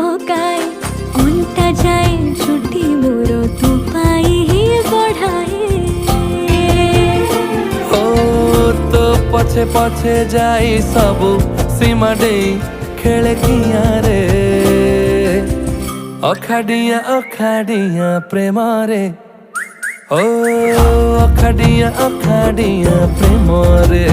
पकाए अंटा जाए छुट्टी मोर तू पाई ही बढ़ाए। ओ तो पछे पछे जाई सबू सीमा दे खेले किया रे अखाड़िया प्रेम रे। ओ अखाड़िया प्रेम रे।